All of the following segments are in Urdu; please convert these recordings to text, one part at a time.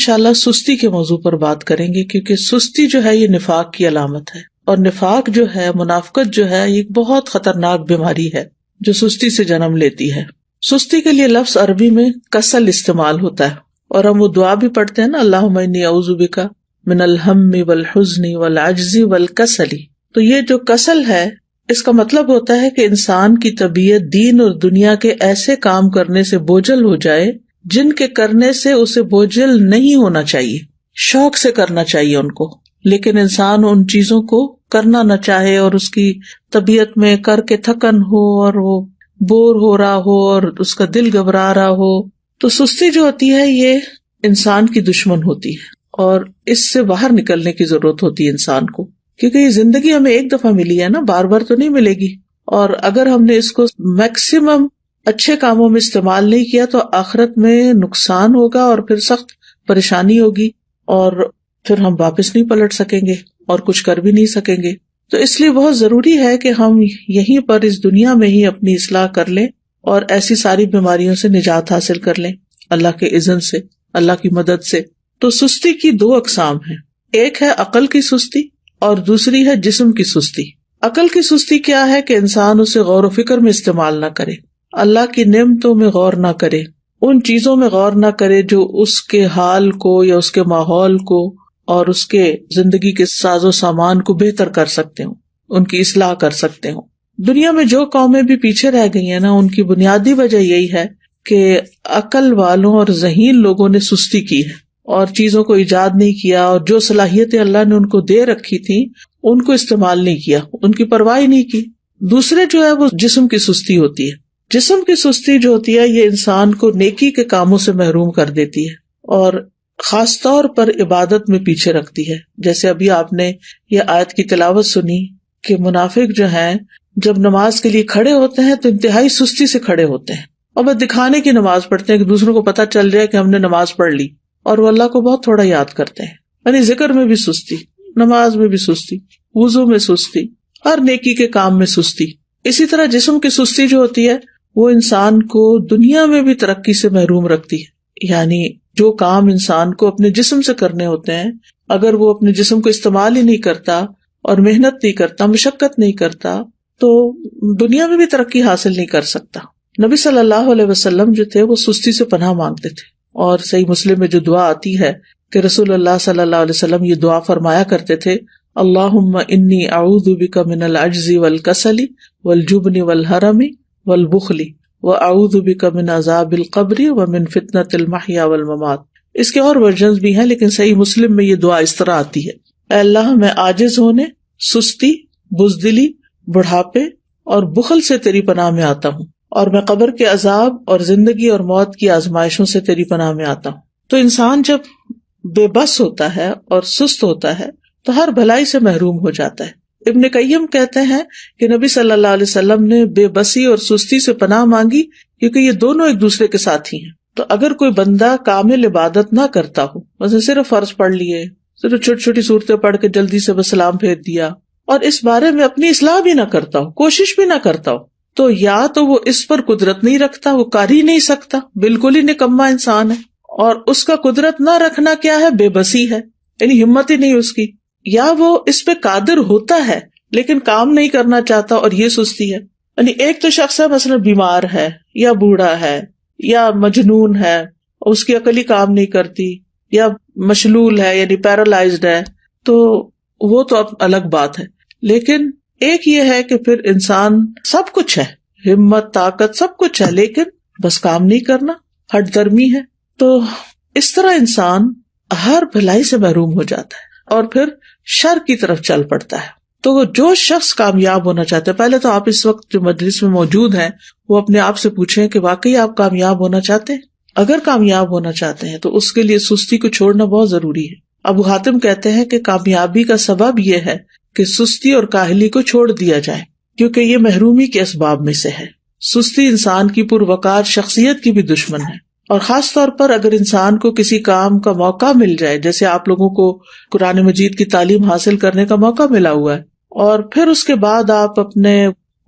انشاءاللہ سستی کے موضوع پر بات کریں گے، کیونکہ سستی جو ہے یہ نفاق کی علامت ہے، اور نفاق جو ہے، منافقت جو ہے، یہ بہت خطرناک بیماری ہے جو سستی سے جنم لیتی ہے۔ سستی کے لیے لفظ عربی میں کسل استعمال ہوتا ہے، اور ہم وہ دعا بھی پڑھتے ہیں نا، اللہم انی اعوذ بک من الہم والحزن والعجز والکسل۔ تو یہ جو کسل ہے، اس کا مطلب ہوتا ہے کہ انسان کی طبیعت دین اور دنیا کے ایسے کام کرنے سے بوجھل ہو جائے جن کے کرنے سے اسے بوجھل نہیں ہونا چاہیے، شوق سے کرنا چاہیے ان کو، لیکن انسان ان چیزوں کو کرنا نہ چاہے، اور اس کی طبیعت میں کر کے تھکن ہو، اور وہ بور ہو رہا ہو، اور اس کا دل گھبرا رہا ہو۔ تو سستی جو ہوتی ہے یہ انسان کی دشمن ہوتی ہے، اور اس سے باہر نکلنے کی ضرورت ہوتی ہے انسان کو، کیونکہ یہ زندگی ہمیں ایک دفعہ ملی ہے نا، بار بار تو نہیں ملے گی، اور اگر ہم نے اس کو میکسیمم اچھے کاموں میں استعمال نہیں کیا تو آخرت میں نقصان ہوگا، اور پھر سخت پریشانی ہوگی، اور پھر ہم واپس نہیں پلٹ سکیں گے اور کچھ کر بھی نہیں سکیں گے۔ تو اس لیے بہت ضروری ہے کہ ہم یہیں پر اس دنیا میں ہی اپنی اصلاح کر لیں، اور ایسی ساری بیماریوں سے نجات حاصل کر لیں اللہ کے اذن سے، اللہ کی مدد سے۔ تو سستی کی دو اقسام ہیں، ایک ہے عقل کی سستی اور دوسری ہے جسم کی سستی۔ عقل کی سستی کیا ہے کہ انسان اسے غور و فکر میں استعمال نہ کرے، اللہ کی نعمتوں میں غور نہ کرے، ان چیزوں میں غور نہ کرے جو اس کے حال کو یا اس کے ماحول کو اور اس کے زندگی کے ساز و سامان کو بہتر کر سکتے ہوں، ان کی اصلاح کر سکتے ہوں۔ دنیا میں جو قومیں بھی پیچھے رہ گئی ہیں نا، ان کی بنیادی وجہ یہی ہے کہ عقل والوں اور ذہین لوگوں نے سستی کی ہے اور چیزوں کو ایجاد نہیں کیا، اور جو صلاحیتیں اللہ نے ان کو دے رکھی تھی ان کو استعمال نہیں کیا، ان کی پرواہ نہیں کی۔ دوسرے جو ہے وہ جسم کی سستی ہوتی ہے۔ جسم کی سستی جو ہوتی ہے یہ انسان کو نیکی کے کاموں سے محروم کر دیتی ہے، اور خاص طور پر عبادت میں پیچھے رکھتی ہے۔ جیسے ابھی آپ نے یہ آیت کی تلاوت سنی کہ منافق جو ہیں جب نماز کے لیے کھڑے ہوتے ہیں تو انتہائی سستی سے کھڑے ہوتے ہیں، اور بس دکھانے کی نماز پڑھتے ہیں کہ دوسروں کو پتہ چل جائے کہ ہم نے نماز پڑھ لی، اور وہ اللہ کو بہت تھوڑا یاد کرتے ہیں۔ یعنی ذکر میں بھی سستی، نماز میں بھی سستی، وضو میں سستی، ہر نیکی کے کام میں سستی۔ اسی طرح جسم کی سستی جو ہوتی ہے وہ انسان کو دنیا میں بھی ترقی سے محروم رکھتی ہے۔ یعنی جو کام انسان کو اپنے جسم سے کرنے ہوتے ہیں، اگر وہ اپنے جسم کو استعمال ہی نہیں کرتا اور محنت نہیں کرتا، مشقت نہیں کرتا، تو دنیا میں بھی ترقی حاصل نہیں کر سکتا۔ نبی صلی اللہ علیہ وسلم جو تھے وہ سستی سے پناہ مانگتے تھے، اور صحیح مسلم میں جو دعا آتی ہے کہ رسول اللہ صلی اللہ علیہ وسلم یہ دعا فرمایا کرتے تھے، اللہم انی اعوذ بک من العجز والکسل والجبن والحرم والبخل واعوذ بک من عذاب القبر ومن فتنۃ المحیا والممات۔ اس کے اور ورژنز بھی ہیں، لیکن صحیح مسلم میں یہ دعا اس طرح آتی ہے، اے اللہ میں عاجز ہونے، سستی، بزدلی، بڑھاپے اور بخل سے تیری پناہ میں آتا ہوں، اور میں قبر کے عذاب اور زندگی اور موت کی آزمائشوں سے تیری پناہ میں آتا ہوں۔ تو انسان جب بے بس ہوتا ہے اور سست ہوتا ہے تو ہر بھلائی سے محروم ہو جاتا ہے۔ ابن قیم کہتے ہیں کہ نبی صلی اللہ علیہ وسلم نے بے بسی اور سستی سے پناہ مانگی، کیونکہ یہ دونوں ایک دوسرے کے ساتھی ہیں۔ تو اگر کوئی بندہ کامل عبادت نہ کرتا ہو، مثلا صرف فرض پڑھ لیے، صرف چھوٹی چھوٹی صورتیں پڑھ کے جلدی سے بس سلام پھیر دیا، اور اس بارے میں اپنی اصلاح بھی نہ کرتا ہو، کوشش بھی نہ کرتا ہو، تو یا تو وہ اس پر قدرت نہیں رکھتا، وہ کر ہی نہیں سکتا، بالکل ہی نکما انسان ہے، اور اس کا قدرت نہ رکھنا کیا ہے؟ بے بسی ہے، یعنی ہمت ہی نہیں اس کی، یا وہ اس پہ قادر ہوتا ہے لیکن کام نہیں کرنا چاہتا، اور یہ سستی ہے۔ یعنی ایک تو شخص ہے مثلا بیمار ہے یا بوڑھا ہے یا مجنون ہے، اور اس کی عقل ہی کام نہیں کرتی، یا مشلول ہے یعنی پیرالائزڈ ہے، تو وہ تو اب الگ بات ہے۔ لیکن ایک یہ ہے کہ پھر انسان سب کچھ ہے، ہمت، طاقت، سب کچھ ہے، لیکن بس کام نہیں کرنا، ہٹ درمی ہے۔ تو اس طرح انسان ہر بھلائی سے محروم ہو جاتا ہے اور پھر شر کی طرف چل پڑتا ہے۔ تو جو شخص کامیاب ہونا چاہتا ہے، پہلے تو آپ اس وقت جو مجلس میں موجود ہیں وہ اپنے آپ سے پوچھیں کہ واقعی آپ کامیاب ہونا چاہتے ہیں؟ اگر کامیاب ہونا چاہتے ہیں تو اس کے لیے سستی کو چھوڑنا بہت ضروری ہے۔ ابو حاتم کہتے ہیں کہ کامیابی کا سبب یہ ہے کہ سستی اور کاہلی کو چھوڑ دیا جائے، کیونکہ یہ محرومی کے اسباب میں سے ہے۔ سستی انسان کی پروقار شخصیت کی بھی دشمن ہے، اور خاص طور پر اگر انسان کو کسی کام کا موقع مل جائے، جیسے آپ لوگوں کو قرآن مجید کی تعلیم حاصل کرنے کا موقع ملا ہوا ہے، اور پھر اس کے بعد آپ اپنے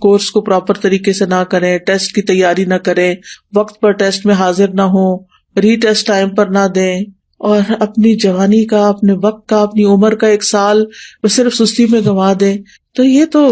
کورس کو پراپر طریقے سے نہ کریں، ٹیسٹ کی تیاری نہ کریں، وقت پر ٹیسٹ میں حاضر نہ ہوں، ری ٹیسٹ ٹائم پر نہ دیں، اور اپنی جوانی کا، اپنے وقت کا، اپنی عمر کا 1 سال وہ صرف سستی میں گنوا دیں، تو یہ تو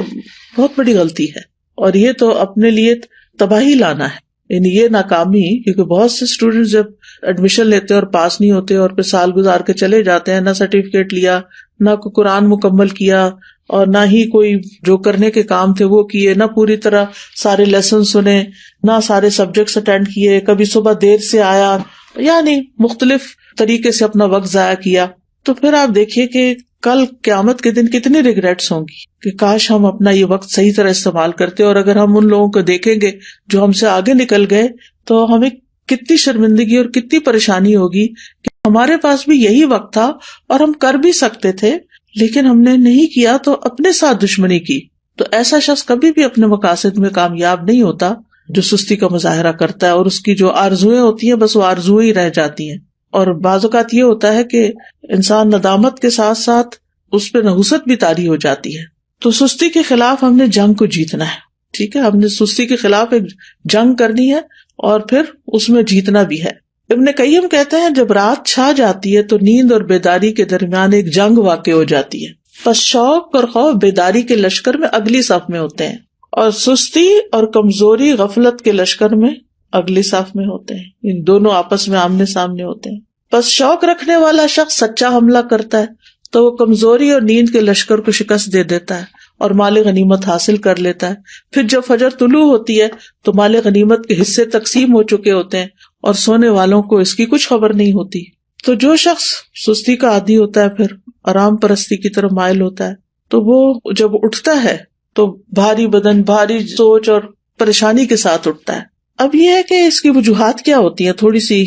بہت بڑی غلطی ہے، اور یہ تو اپنے لیے تباہی لانا ہے، یعنی یہ ناکامی. کیونکہ بہت سے اسٹوڈینٹ جب ایڈمیشن لیتے اور پاس نہیں ہوتے اور پھر سال گزار کے چلے جاتے ہیں، نہ سرٹیفکیٹ لیا، نہ کوئی قرآن مکمل کیا، اور نہ ہی کوئی جو کرنے کے کام تھے وہ کیے، نہ پوری طرح سارے لیسن سنے، نہ سارے سبجیکٹس اٹینڈ کیے، کبھی صبح دیر سے آیا، یعنی مختلف طریقے سے اپنا وقت ضائع کیا. تو پھر آپ دیکھیے کہ کل قیامت کے دن کتنی ریگریٹس ہوں گی کہ کاش ہم اپنا یہ وقت صحیح طرح استعمال کرتے. اور اگر ہم ان لوگوں کو دیکھیں گے جو ہم سے آگے نکل گئے تو ہمیں کتنی شرمندگی اور کتنی پریشانی ہوگی کہ ہمارے پاس بھی یہی وقت تھا اور ہم کر بھی سکتے تھے لیکن ہم نے نہیں کیا، تو اپنے ساتھ دشمنی کی. تو ایسا شخص کبھی بھی اپنے مقاصد میں کامیاب نہیں ہوتا جو سستی کا مظاہرہ کرتا ہے، اور اس کی جو آرزویں ہوتی ہیں بس وہ آرزویں ہی رہ جاتی ہیں. اور بعض اوقات یہ ہوتا ہے کہ انسان ندامت کے ساتھ ساتھ اس پہ نحوست بھی طاری ہو جاتی ہے. تو سستی کے خلاف ہم نے جنگ کو جیتنا ہے. ٹھیک ہے، ہم نے سستی کے خلاف ایک جنگ کرنی ہے اور پھر اس میں جیتنا بھی ہے. ابن قیم کہتے ہیں جب رات چھا جاتی ہے تو نیند اور بیداری کے درمیان ایک جنگ واقع ہو جاتی ہے. پس شوق اور خوف بیداری کے لشکر میں اگلی صف میں ہوتے ہیں، اور سستی اور کمزوری غفلت کے لشکر میں اگلی صف میں ہوتے ہیں. ان دونوں آپس میں آمنے سامنے ہوتے ہیں. پس شوق رکھنے والا شخص سچا حملہ کرتا ہے تو وہ کمزوری اور نیند کے لشکر کو شکست دے دیتا ہے اور مال غنیمت حاصل کر لیتا ہے. پھر جب فجر طلوع ہوتی ہے تو مال غنیمت کے حصے تقسیم ہو چکے ہوتے ہیں اور سونے والوں کو اس کی کچھ خبر نہیں ہوتی. تو جو شخص سستی کا عادی ہوتا ہے پھر آرام پرستی کی طرف مائل ہوتا ہے تو وہ جب اٹھتا ہے تو بھاری بدن، بھاری سوچ اور پریشانی کے ساتھ اٹھتا ہے. اب یہ ہے کہ اس کی وجوہات کیا ہوتی ہیں، تھوڑی سی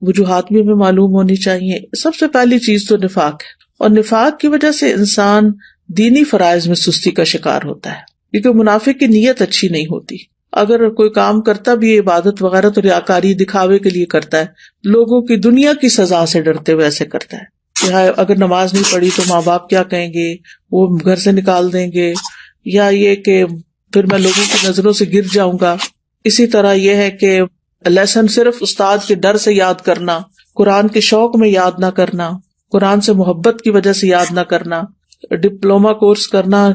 وجوہات بھی ہمیں معلوم ہونی چاہیے. سب سے پہلی چیز تو نفاق ہے، اور نفاق کی وجہ سے انسان دینی فرائض میں سستی کا شکار ہوتا ہے، کیونکہ منافق کی نیت اچھی نہیں ہوتی. اگر کوئی کام کرتا بھی ہے عبادت وغیرہ تو ریاکاری دکھاوے کے لیے کرتا ہے، لوگوں کی دنیا کی سزا سے ڈرتے ہوئے ایسے کرتا ہے کہ اگر نماز نہیں پڑھی تو ماں باپ کیا کہیں گے، وہ گھر سے نکال دیں گے، یا یہ کہ پھر میں لوگوں کی نظروں سے گر جاؤں گا. اسی طرح یہ ہے کہ لیسن صرف استاد کے ڈر سے یاد کرنا، قرآن کے شوق میں یاد نہ کرنا، قرآن سے محبت کی وجہ سے یاد نہ کرنا، ڈپلومہ کورس کرنا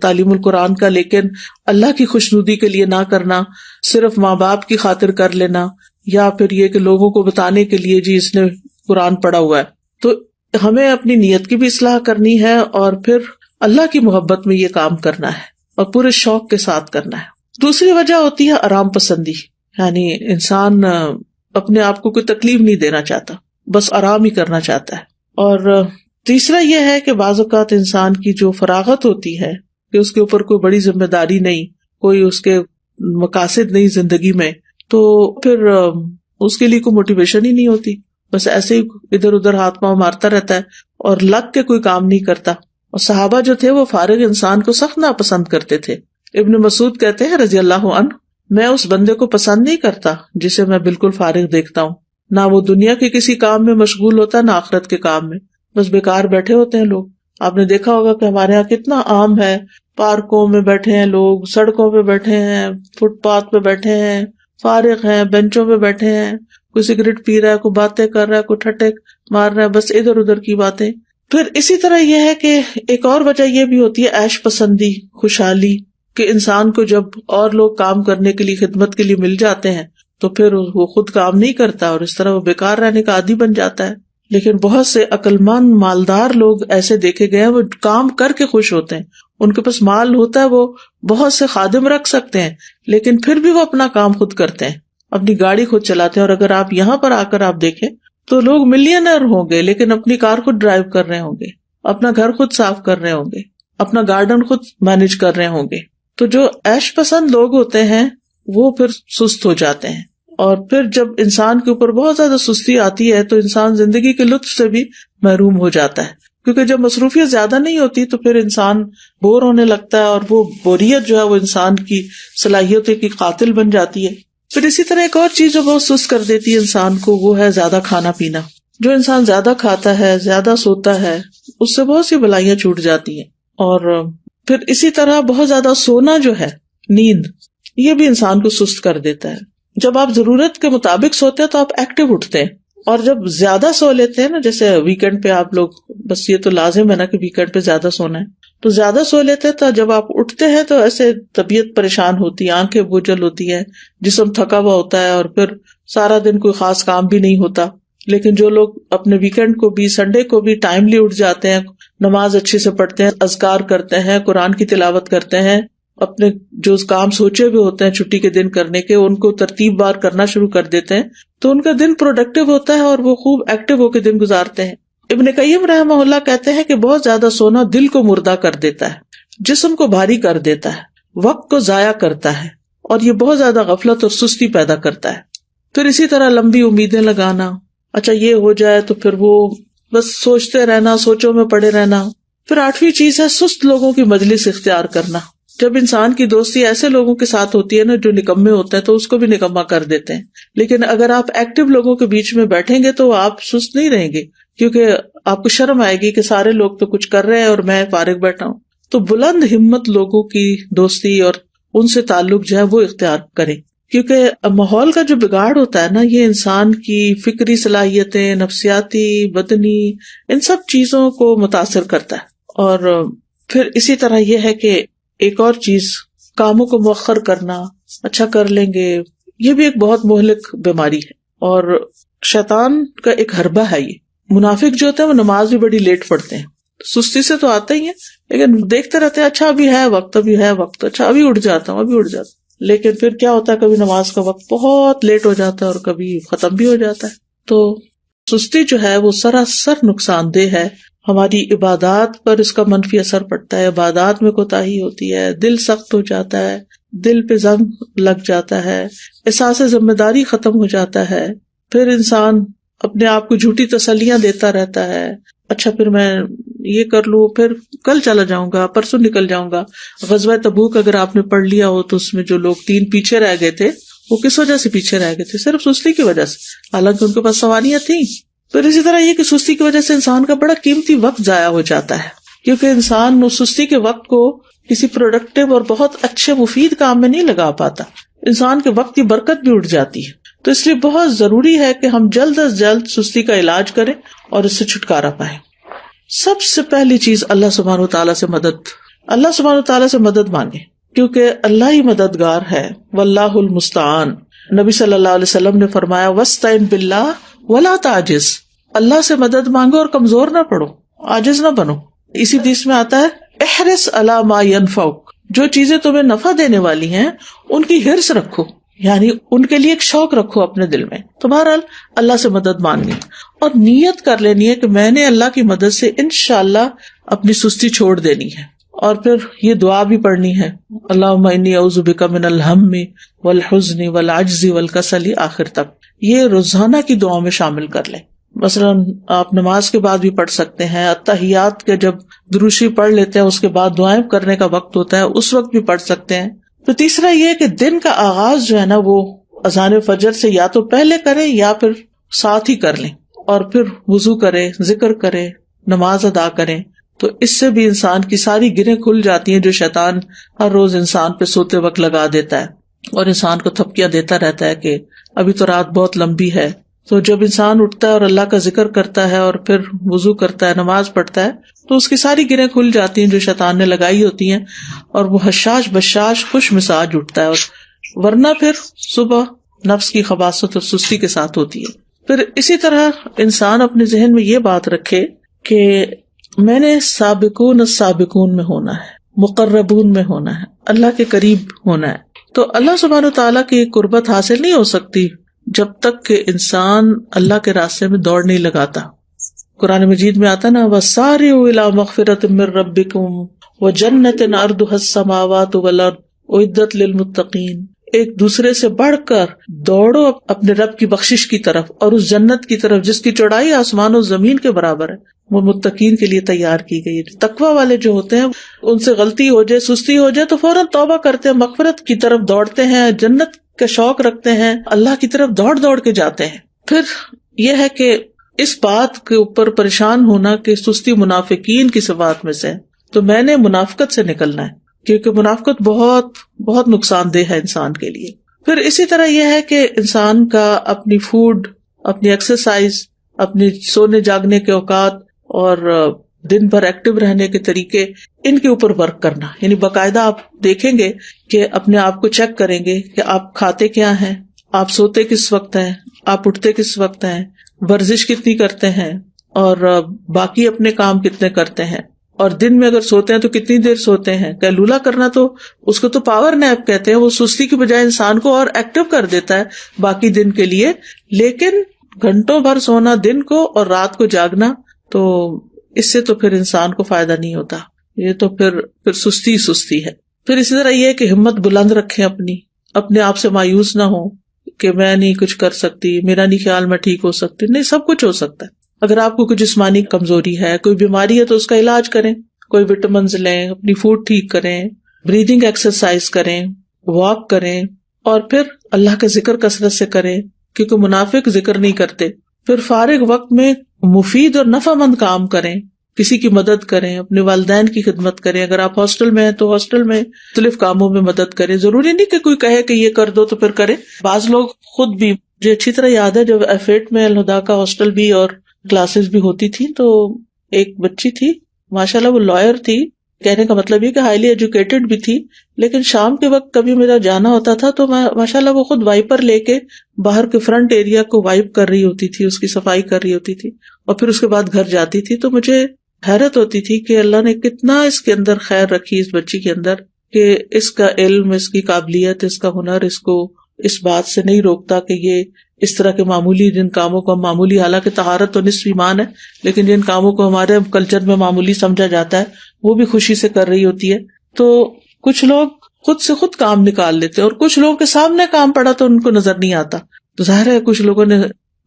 تعلیم القرآن کا لیکن اللہ کی خوشنودی کے لیے نہ کرنا، صرف ماں باپ کی خاطر کر لینا، یا پھر یہ کہ لوگوں کو بتانے کے لیے جی اس نے قرآن پڑھا ہوا ہے. تو ہمیں اپنی نیت کی بھی اصلاح کرنی ہے اور پھر اللہ کی محبت میں یہ کام کرنا ہے اور پورے شوق کے ساتھ کرنا ہے. دوسری وجہ ہوتی ہے آرام پسندی، یعنی انسان اپنے آپ کو کوئی تکلیف نہیں دینا چاہتا، بس آرام ہی کرنا چاہتا ہے. اور تیسرا یہ ہے کہ بعض اوقات انسان کی جو فراغت ہوتی ہے کہ اس کے اوپر کوئی بڑی ذمہ داری نہیں، کوئی اس کے مقاصد نہیں زندگی میں، تو پھر اس کے لیے کوئی موٹیویشن ہی نہیں ہوتی، بس ایسے ہی ادھر ادھر ہاتھ پاؤں مارتا رہتا ہے اور لگ کے کوئی کام نہیں کرتا. اور صحابہ جو تھے وہ فارغ انسان کو سخت ناپسند کرتے تھے. ابن مسعود کہتے ہیں رضی اللہ عنہ، میں اس بندے کو پسند نہیں کرتا جسے میں بالکل فارغ دیکھتا ہوں، نہ وہ دنیا کے کسی کام میں مشغول ہوتا نہ آخرت کے کام میں، بس بیکار بیٹھے ہوتے ہیں لوگ. آپ نے دیکھا ہوگا کہ ہمارے یہاں کتنا عام ہے، پارکوں میں بیٹھے ہیں لوگ، سڑکوں پہ بیٹھے ہیں، فٹ پاتھ پہ بیٹھے ہیں، فارغ ہیں، بینچوں پہ بیٹھے ہیں، کوئی سگریٹ پی رہا ہے، کوئی باتیں کر رہا ہے، کوئی ٹھٹے مار رہا ہے، بس ادھر ادھر کی باتیں. پھر اسی طرح یہ ہے کہ ایک اور وجہ یہ بھی ہوتی ہے عیش پسندی، خوشحالی، کہ انسان کو جب اور لوگ کام کرنے کے لیے خدمت کے لیے مل جاتے ہیں تو پھر وہ خود کام نہیں کرتا اور اس طرح وہ بیکار رہنے کا عادی بن جاتا ہے. لیکن بہت سے عقلمند مالدار لوگ ایسے دیکھے گئے ہیں، وہ کام کر کے خوش ہوتے ہیں، ان کے پاس مال ہوتا ہے، وہ بہت سے خادم رکھ سکتے ہیں لیکن پھر بھی وہ اپنا کام خود کرتے ہیں، اپنی گاڑی خود چلاتے ہیں. اور اگر آپ یہاں پر آ کر آپ دیکھیں تو لوگ ملینئر ہوں گے لیکن اپنی کار خود ڈرائیو کر رہے ہوں گے، اپنا گھر خود صاف کر رہے ہوں گے، اپنا گارڈن خود مینج کر رہے ہوں گے. تو جو عیش پسند لوگ ہوتے ہیں وہ پھر سست ہو جاتے ہیں، اور پھر جب انسان کے اوپر بہت زیادہ سستی آتی ہے تو انسان زندگی کے لطف سے بھی محروم ہو جاتا ہے، کیونکہ جب مصروفیت زیادہ نہیں ہوتی تو پھر انسان بور ہونے لگتا ہے، اور وہ بوریت جو ہے وہ انسان کی صلاحیتوں کی قاتل بن جاتی ہے. پھر اسی طرح ایک اور چیز جو بہت سست کر دیتی ہے انسان کو، وہ ہے زیادہ کھانا پینا. جو انسان زیادہ کھاتا ہے، زیادہ سوتا ہے، اس سے بہت سی بلائیاں چھوٹ جاتی ہیں. اور پھر اسی طرح بہت زیادہ سونا جو ہے، نیند، یہ بھی انسان کو سست کر دیتا ہے. جب آپ ضرورت کے مطابق سوتے ہیں تو آپ ایکٹیو اٹھتے ہیں، اور جب زیادہ سو لیتے ہیں نا، جیسے ویکینڈ پہ آپ لوگ، بس یہ تو لازم ہے نا کہ ویکینڈ پہ زیادہ سونا ہے، تو زیادہ سو لیتے ہیں تو جب آپ اٹھتے ہیں تو ایسے طبیعت پریشان ہوتی ہے، آنکھیں بوجھل ہوتی ہے، جسم تھکا ہوا ہوتا ہے، اور پھر سارا دن کوئی خاص کام بھی نہیں ہوتا. لیکن جو لوگ اپنے ویکینڈ کو بھی، سنڈے کو بھی ٹائملی اٹھ جاتے ہیں، نماز اچھے سے پڑھتے ہیں، اذکار کرتے ہیں، قرآن کی تلاوت کرتے ہیں، اپنے جو کام سوچے ہوئے ہوتے ہیں چھٹی کے دن کرنے کے ان کو ترتیب بار کرنا شروع کر دیتے ہیں، تو ان کا دن پروڈکٹیو ہوتا ہے اور وہ خوب ایکٹیو ہو کے دن گزارتے ہیں. ابن قیم رحمہ اللہ کہتے ہیں کہ بہت زیادہ سونا دل کو مردہ کر دیتا ہے، جسم کو بھاری کر دیتا ہے، وقت کو ضائع کرتا ہے، اور یہ بہت زیادہ غفلت اور سستی پیدا کرتا ہے. پھر اسی طرح لمبی امیدیں لگانا، اچھا یہ ہو جائے تو پھر وہ بس سوچتے رہنا، سوچوں میں پڑے رہنا. پھر 8ویں چیز ہے سست لوگوں کی مجلس اختیار کرنا. جب انسان کی دوستی ایسے لوگوں کے ساتھ ہوتی ہے نا جو نکمے ہوتے ہیں تو اس کو بھی نکما کر دیتے ہیں. لیکن اگر آپ ایکٹیو لوگوں کے بیچ میں بیٹھیں گے تو آپ سست نہیں رہیں گے، کیونکہ آپ کو شرم آئے گی کہ سارے لوگ تو کچھ کر رہے ہیں اور میں فارغ بیٹھا ہوں. تو بلند ہمت لوگوں کی دوستی اور ان سے تعلق جو ہے وہ اختیار کریں، کیونکہ ماحول کا جو بگاڑ ہوتا ہے نا یہ انسان کی فکری صلاحیتیں، نفسیاتی، بدنی، ان سب چیزوں کو متاثر کرتا ہے. اور پھر اسی طرح یہ ہے کہ ایک اور چیز، کاموں کو مؤخر کرنا، اچھا کر لیں گے، یہ بھی ایک بہت مہلک بیماری ہے اور شیطان کا ایک حربہ ہے. یہ منافق جو ہوتے ہیں وہ نماز بھی بڑی لیٹ پڑھتے ہیں، سستی سے تو آتے ہی ہیں لیکن دیکھتے رہتے ہیں اچھا ابھی ہے وقت، ابھی ہے وقت، اچھا ابھی اٹھ جاتا ہوں، ابھی اٹھ جاتا ہوں. لیکن پھر کیا ہوتا ہے، کبھی نماز کا وقت بہت لیٹ ہو جاتا ہے اور کبھی ختم بھی ہو جاتا ہے. تو سستی جو ہے وہ سراسر نقصان دہ ہے. ہماری عبادات پر اس کا منفی اثر پڑتا ہے، عبادات میں کوتاہی ہوتی ہے، دل سخت ہو جاتا ہے، دل پہ زنگ لگ جاتا ہے، احساس ذمہ داری ختم ہو جاتا ہے. پھر انسان اپنے آپ کو جھوٹی تسلیاں دیتا رہتا ہے، اچھا پھر میں یہ کر لوں، پھر کل چلا جاؤں گا، پرسوں نکل جاؤں گا. غزوہ تبوک اگر آپ نے پڑھ لیا ہو تو اس میں جو لوگ 3 پیچھے رہ گئے تھے وہ کس وجہ سے پیچھے رہ گئے تھے؟ صرف سستی کی وجہ سے، حالانکہ ان کے پاس سواریاں تھیں. پھر اسی طرح یہ کہ سستی کی وجہ سے انسان کا بڑا قیمتی وقت ضائع ہو جاتا ہے، کیونکہ انسان اس سستی کے وقت کو کسی پروڈکٹیو اور بہت اچھے مفید کام میں نہیں لگا پاتا، انسان کے وقت کی برکت بھی اٹھ جاتی ہے. تو اس لیے بہت ضروری ہے کہ ہم جلد از جلد سستی کا علاج کریں اور اس سے چھٹکارا پائیں. سب سے پہلی چیز اللہ سبحانہ وتعالیٰ سے مدد، اللہ سبحانہ وتعالیٰ سے مدد مانگے، کیونکہ اللہ ہی مددگار ہے. واللہ المستعان. نبی صلی اللہ علیہ وسلم نے فرمایا وَاسْتَعِن بِاللَّهِ وَلَا تَعْجِزْ. اللہ سے مدد مانگو اور کمزور نہ پڑو، عاجز نہ بنو. اسی حدیث میں آتا ہے احرص علی ما ينفعک، جو چیزیں تمہیں نفع دینے والی ہیں ان کی حرص رکھو، یعنی ان کے لیے ایک شوق رکھو اپنے دل میں. تو بہرحال اللہ سے مدد مانگنی اور نیت کر لینی ہے کہ میں نے اللہ کی مدد سے انشاءاللہ اپنی سستی چھوڑ دینی ہے. اور پھر یہ دعا بھی پڑھنی ہے، اللہم انی اعوذ بک من الہم والحزن والعجز والکسل، آخر تک. یہ روزانہ کی دعاؤں میں شامل کر لیں. مثلاً آپ نماز کے بعد بھی پڑھ سکتے ہیں، اتحیات کے جب دروشی پڑھ لیتے ہیں اس کے بعد دعائیں کرنے کا وقت ہوتا ہے اس وقت بھی پڑھ سکتے ہیں. تو تیسرا یہ کہ دن کا آغاز جو ہے نا وہ اذان فجر سے یا تو پہلے کریں یا پھر ساتھ ہی کر لیں، اور پھر وضو کریں، ذکر کریں، نماز ادا کریں. تو اس سے بھی انسان کی ساری گرہیں کھل جاتی ہیں جو شیطان ہر روز انسان پہ سوتے وقت لگا دیتا ہے اور انسان کو تھپکیاں دیتا رہتا ہے کہ ابھی تو رات بہت لمبی ہے. تو جب انسان اٹھتا ہے اور اللہ کا ذکر کرتا ہے اور پھر وضو کرتا ہے، نماز پڑھتا ہے، تو اس کی ساری گرہیں کھل جاتی ہیں جو شیطان نے لگائی ہوتی ہیں، اور وہ حشاش بشاش خوش مزاج اٹھتا ہے. اور ورنہ پھر صبح نفس کی خباثت اور سستی کے ساتھ ہوتی ہے. پھر اسی طرح انسان اپنے ذہن میں یہ بات رکھے کہ میں نے سابقون السابقون میں ہونا ہے، مقربون میں ہونا ہے، اللہ کے قریب ہونا ہے. تو اللہ سبحانہ وتعالیٰ کی قربت حاصل نہیں ہو سکتی جب تک کہ انسان اللہ کے راستے میں دوڑ نہیں لگاتا. قرآن مجید میں آتا نا وَسَارِعُوا إِلَىٰ مَغْفِرَةٍ مِّن رَّبِّكُمْ وَجَنَّةٍ عَرْضُهَا السَّمَاوَاتُ وَالْأَرْضُ أُعِدَّتْ لِلْمُتَّقِينَ. ایک دوسرے سے بڑھ کر دوڑو اپنے رب کی بخشش کی طرف اور اس جنت کی طرف جس کی چوڑائی آسمان و زمین کے برابر ہے، وہ متقین کے لیے تیار کی گئی ہے. تقوی والے جو ہوتے ہیں ان سے غلطی ہو جائے، سستی ہو جائے تو فوراً توبہ کرتے ہیں، مغفرت کی طرف دوڑتے ہیں، جنت کا شوق رکھتے ہیں، اللہ کی طرف دوڑ دوڑ کے جاتے ہیں. پھر یہ ہے کہ اس بات کے اوپر پریشان ہونا کہ سستی منافقین کی صفات میں سے، تو میں نے منافقت سے نکلنا ہے، کیونکہ منافقت بہت بہت نقصان دہ ہے انسان کے لیے. پھر اسی طرح یہ ہے کہ انسان کا اپنی فوڈ اپنی ایکسرسائز، اپنی سونے جاگنے کے اوقات اور دن بھر ایکٹیو رہنے کے طریقے، ان کے اوپر ورک کرنا. یعنی باقاعدہ آپ دیکھیں گے کہ اپنے آپ کو چیک کریں گے کہ آپ کھاتے کیا ہیں، آپ سوتے کس وقت ہیں، آپ اٹھتے کس وقت ہیں، ورزش کتنی کرتے ہیں، اور باقی اپنے کام کتنے کرتے ہیں، اور دن میں اگر سوتے ہیں تو کتنی دیر سوتے ہیں. قیلولہ کرنا تو اس کو تو پاور نیپ کہتے ہیں، وہ سستی کی بجائے انسان کو اور ایکٹیو کر دیتا ہے باقی دن کے لیے. لیکن گھنٹوں بھر سونا دن کو اور رات کو جاگنا، تو اس سے تو پھر انسان کو فائدہ نہیں ہوتا، یہ تو پھر سستی ہے. پھر اسی طرح یہ کہ ہمت بلند رکھیں، اپنے آپ سے مایوس نہ ہو کہ میں نہیں کچھ کر سکتی، میرا نہیں خیال میں ٹھیک ہو سکتی. نہیں، سب کچھ ہو سکتا ہے. اگر آپ کو کوئی جسمانی کمزوری ہے، کوئی بیماری ہے، تو اس کا علاج کریں، کوئی وٹامنز لیں، اپنی فوڈ ٹھیک کریں، بریدنگ ایکسرسائز کریں، واک کریں، اور پھر اللہ کا ذکر کثرت سے کریں، کیونکہ منافق ذکر نہیں کرتے. پھر فارغ وقت میں مفید اور نفع مند کام کریں، کسی کی مدد کریں، اپنے والدین کی خدمت کریں. اگر آپ ہاسٹل میں ہیں تو ہاسٹل میں مختلف کاموں میں مدد کریں. ضروری نہیں کہ کوئی کہے کہ یہ کر دو تو پھر کریں. بعض لوگ خود بھی، مجھے اچھی طرح یاد ہے جب F8 میں الہدا کا ہاسٹل بھی اور کلاسز بھی ہوتی تھی، تو ایک بچی تھی، ماشاءاللہ وہ لائر تھی، کہنے کا مطلب یہ کہ ہائیلی ایجوکیٹڈ بھی تھی. لیکن شام کے وقت کبھی میرا جانا ہوتا تھا تو میں ماشاءاللہ وہ خود وائپر لے کے باہر کے فرنٹ ایریا کو وائپ کر رہی ہوتی تھی، اس کی صفائی کر رہی ہوتی تھی، اور پھر اس کے بعد گھر جاتی تھی. تو مجھے حیرت ہوتی تھی کہ اللہ نے کتنا اس کے اندر خیر رکھی، اس بچی کے اندر، کہ اس کا علم، اس کی قابلیت، اس کا ہنر اس کو اس بات سے نہیں روکتا کہ یہ اس طرح کے معمولی جن کاموں کو ہم معمولی، حالانکہ طہارت تو نصف ایمان ہے، لیکن جن کاموں کو ہمارے کلچر میں معمولی سمجھا جاتا ہے وہ بھی خوشی سے کر رہی ہوتی ہے. تو کچھ لوگ خود سے خود کام نکال لیتے، اور کچھ لوگوں کے سامنے کام پڑا تو ان کو نظر نہیں آتا. تو ظاہر ہے کچھ لوگوں نے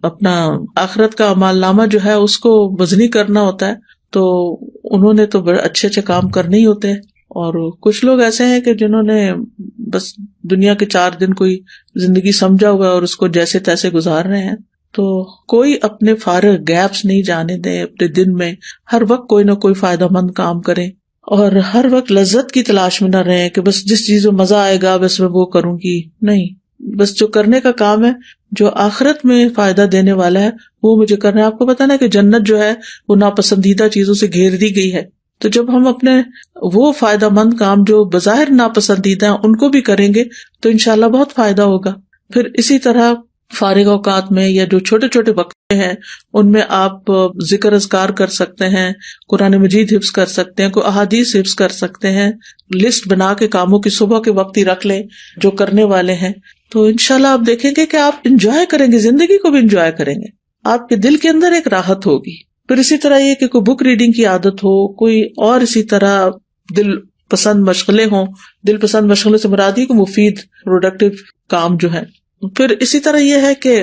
اپنا آخرت کا اعمال نامہ جو ہے اس کو وزنی کرنا ہوتا ہے، تو انہوں نے تو بڑے اچھے اچھے کام کرنے ہی ہوتے ہیں. اور کچھ لوگ ایسے ہیں کہ جنہوں نے بس دنیا کے 4 دن کوئی زندگی سمجھا ہوا ہے اور اس کو جیسے تیسے گزار رہے ہیں. تو کوئی اپنے فارغ گیپس نہیں جانے دیں اپنے دن میں، ہر وقت کوئی نہ کوئی فائدہ مند کام کریں، اور ہر وقت لذت کی تلاش میں نہ رہیں کہ بس جس چیز میں مزہ آئے گا بس میں وہ کروں گی. نہیں، بس جو کرنے کا کام ہے، جو آخرت میں فائدہ دینے والا ہے، وہ مجھے کرنا ہے. آپ کو پتا نا کہ جنت جو ہے وہ ناپسندیدہ چیزوں سے گھیر دی گئی ہے. تو جب ہم اپنے وہ فائدہ مند کام جو بظاہر ناپسندیدہ ہیں ان کو بھی کریں گے تو انشاءاللہ بہت فائدہ ہوگا. پھر اسی طرح فارغ اوقات میں یا جو چھوٹے چھوٹے وقت ہیں ان میں آپ ذکر اذکار کر سکتے ہیں، قرآن مجید حفظ کر سکتے ہیں، کوئی احادیث حفظ کر سکتے ہیں. لسٹ بنا کے کاموں کی صبح کے وقت ہی رکھ لیں جو کرنے والے ہیں. تو انشاءاللہ آپ دیکھیں گے کہ آپ انجوائے کریں گے، زندگی کو بھی انجوائے کریں گے، آپ کے دل کے اندر ایک راحت ہوگی. پھر اسی طرح یہ کہ کوئی بک ریڈنگ کی عادت ہو، کوئی اور اسی طرح دل پسند مشغلیں ہوں. دل پسند مشغلے سے مراد یہ کہ مفید پروڈکٹیو کام جو ہے. پھر اسی طرح یہ ہے کہ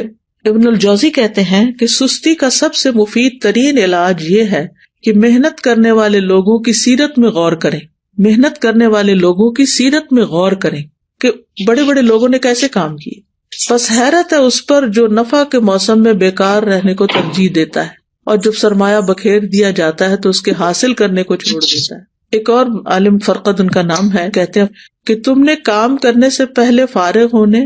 ابن الجوزی کہتے ہیں کہ سستی کا سب سے مفید ترین علاج یہ ہے کہ محنت کرنے والے لوگوں کی سیرت میں غور کریں. محنت کرنے والے لوگوں کی سیرت میں غور کریں کہ بڑے بڑے لوگوں نے کیسے کام کیے. بس حیرت ہے اس پر جو نفع کے موسم میں بیکار رہنے کو ترجیح دیتا ہے، اور جب سرمایہ بکھیر دیا جاتا ہے تو اس کے حاصل کرنے کو چھوڑ دیتا ہے. ایک اور عالم فرقد ان کا نام ہے، کہتے ہیں کہ تم نے کام کرنے سے پہلے فارغ ہونے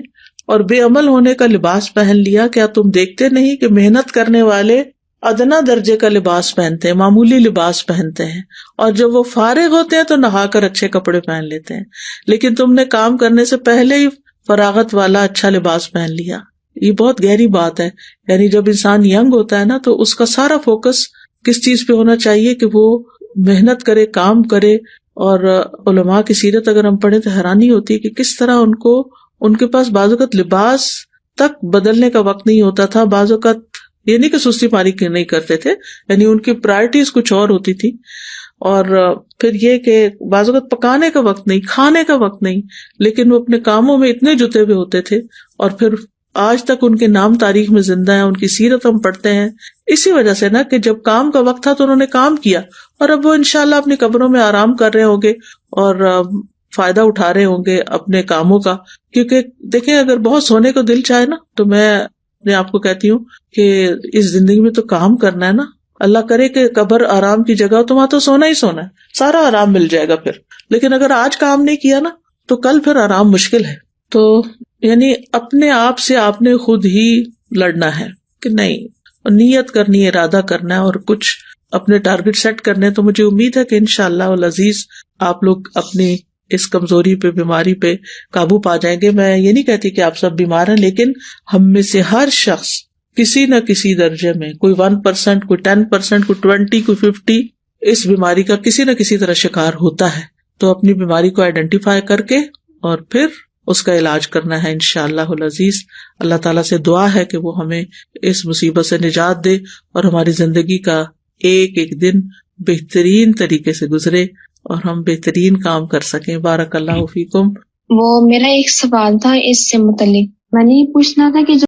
اور بے عمل ہونے کا لباس پہن لیا. کیا تم دیکھتے نہیں کہ محنت کرنے والے ادنا درجے کا لباس پہنتے ہیں، معمولی لباس پہنتے ہیں، اور جب وہ فارغ ہوتے ہیں تو نہا کر اچھے کپڑے پہن لیتے ہیں، لیکن تم نے کام کرنے سے پہلے ہی فراغت والا اچھا لباس پہن لیا. یہ بہت گہری بات ہے. یعنی جب انسان ینگ ہوتا ہے نا تو اس کا سارا فوکس کس چیز پہ ہونا چاہیے کہ وہ محنت کرے، کام کرے. اور علماء کی سیرت اگر ہم پڑھیں تو حیرانی ہوتی ہے کہ کس طرح ان کے پاس بعض اوقات لباس تک بدلنے کا وقت نہیں ہوتا تھا. بعض اوقات یہ نہیں کہ سستی پاری نہیں کرتے تھے، یعنی ان کی پرائرٹیز کچھ اور ہوتی تھی. اور پھر یہ کہ بعض اوقات پکانے کا وقت نہیں، کھانے کا وقت نہیں، لیکن وہ اپنے کاموں میں اتنے جتے ہوئے ہوتے تھے، اور پھر آج تک ان کے نام تاریخ میں زندہ ہیں، ان کی سیرت ہم پڑھتے ہیں اسی وجہ سے نا کہ جب کام کا وقت تھا تو انہوں نے کام کیا، اور اب وہ انشاءاللہ اپنی قبروں میں آرام کر رہے ہوں گے اور فائدہ اٹھا رہے ہوں گے اپنے کاموں کا. کیونکہ دیکھیں اگر بہت سونے کو دل چاہے نا تو میں اپنے آپ کو کہتی ہوں کہ اس زندگی میں تو کام کرنا ہے نا. اللہ کرے کہ قبر آرام کی جگہ تو وہاں تو سونا ہی سونا ہے، سارا آرام مل جائے گا پھر. لیکن اگر آج کام نہیں کیا نا تو کل پھر آرام مشکل ہے. تو یعنی اپنے آپ سے آپ نے خود ہی لڑنا ہے. کہ نہیں، اور نیت کرنی ہے، ارادہ کرنا ہے اور کچھ اپنے ٹارگٹ سیٹ کرنے. تو مجھے امید ہے کہ انشاءاللہ العزیز آپ لوگ اپنی اس کمزوری پہ، بیماری پہ قابو پا جائیں گے. میں یہ نہیں کہتی کہ آپ سب بیمار ہیں، لیکن ہم میں سے ہر شخص کسی نہ کسی درجے میں، کوئی 1%، کوئی 10%، کوئی 20، کوئی 50 اس بیماری کا کسی نہ کسی طرح شکار ہوتا ہے. تو اپنی بیماری کو آئیڈینٹیفائی کر کے اور پھر اس کا علاج کرنا ہے انشاءاللہ العزیز. اللہ تعالیٰ سے دعا ہے کہ وہ ہمیں اس مصیبت سے نجات دے اور ہماری زندگی کا ایک ایک دن بہترین طریقے سے گزرے اور ہم بہترین کام کر سکیں. بارک اللہ فیکم. وہ میرا ایک سوال تھا اس سے متعلق، میں نے یہ پوچھنا تھا کہ